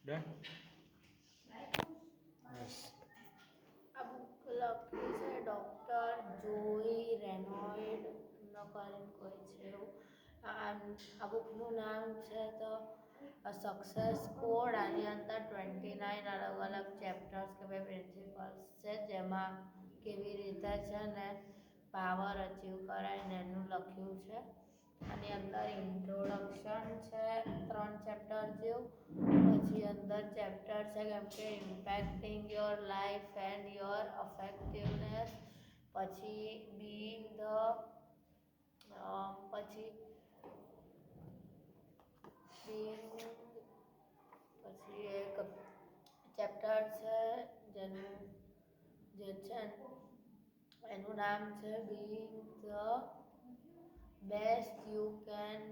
Done. Yes. આ book લખ્યું છે ડૉક્ટર જોઈ રેનોલ્ડ ન કરીને કોઈ છે એવું. આ બુકનું નામ છે તો સક્સેસ કોડ. આની અંદર 29 અલગ અલગ ચેપ્ટર્સ કે ભાઈ પ્રિન્સિપલ્સ છે, જેમાં કેવી રીતે છે ને પાવર અચીવ કરાય ને એનું લખ્યું છે. આની અંદર ઇન્ટ્રોડક્શન છે 3 ચેપ્ટર જેવું. પછી અંદર ચેપ્ટર છે કેમ કે ઇમ્પેક્ટિંગ યોર લાઈફ એન્ડ યોર અફેક્ટિવનેસ. પછી બીઇંગ ધ પછી એક ચેપ્ટર છે જેનું જે છે એનું નામ છે being the best you can.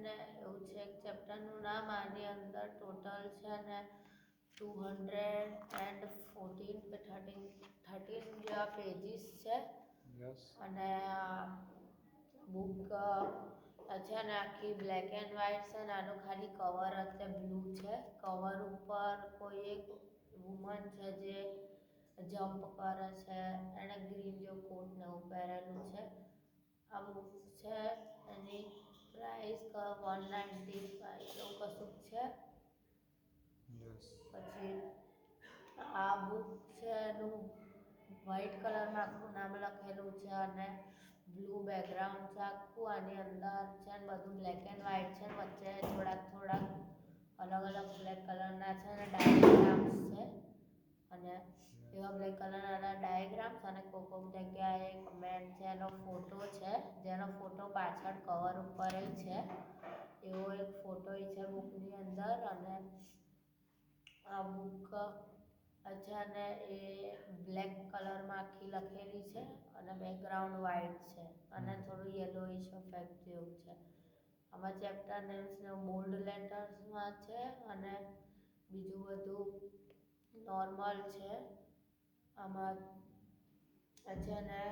એવું છે એક ચેપ્ટરનું નામ. આની અંદર ટોટલ છે ને 214 કે 13 જેવા પેજીસ છે. યસ. અને બુક છે ને આખી બ્લેક એન્ડ વ્હાઈટ છે ને આનું ખાલી કવર અત્યારે બ્લુ છે. કવર ઉપર કોઈ એક વુમન છે જે જમ્પ કરે છે. એણે ગ્રીન જેવું કોટ ને એવું પહેરેલું છે. આ બુક છે એની પ્રાઇસ 195 એવું કશુંક છે. યસ. પછી આ બુક છે એનું વ્હાઈટ કલરમાં આખું નામ લખેલું છે અને બ્લુ બેકગ્રાઉન્ડ છે આખું. આની અંદર છે ને બધું બ્લેક એન્ડ વ્હાઈટ છે. વચ્ચે થોડાક અલગ અલગ બ્લેક કલરના છે અને ડાયગ્રામ્સ છે. અને એવા બ્લેક કલરના ડાયગ્રામ્સ અને કોક જગ્યાએ એક મેન છે એનો ફોટો છે, જેનો ફોટો પાછળ કવર ઉપર છે. એવો એક ફોટો છે બુકની અંદર. અને આ બુક છે ને એ બ્લેક કલરમાં આખી લખેલી છે અને બેકગ્રાઉન્ડ વ્હાઈટ છે અને થોડું યલોઇશ ઇફેક્ટ જેવું છે. આમાં ચેપ્ટર નેમ્સને બોલ્ડ લેટર્સમાં છે અને બીજું બધું નોર્મલ છે. આમાં છે ને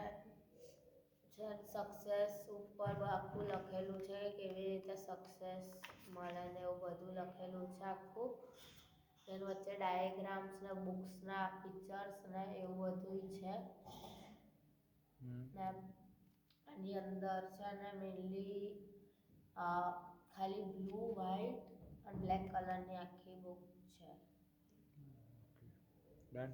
સક્સેસ ઉપર આખું લખેલું છે, કેવી રીતે સક્સેસ મળે ને એવું બધું લખેલું છે આખું. તેની વચ્ચે ડાયાગ્રામ્સ ને બુક્સના પિક્ચર્સ ને એવું બધું છે. ને આની અંદર છે ને મેનલી ખાલી બ્લુ, વ્હાઈટ અને બ્લેક કલરની આખી બુક છે. ડન.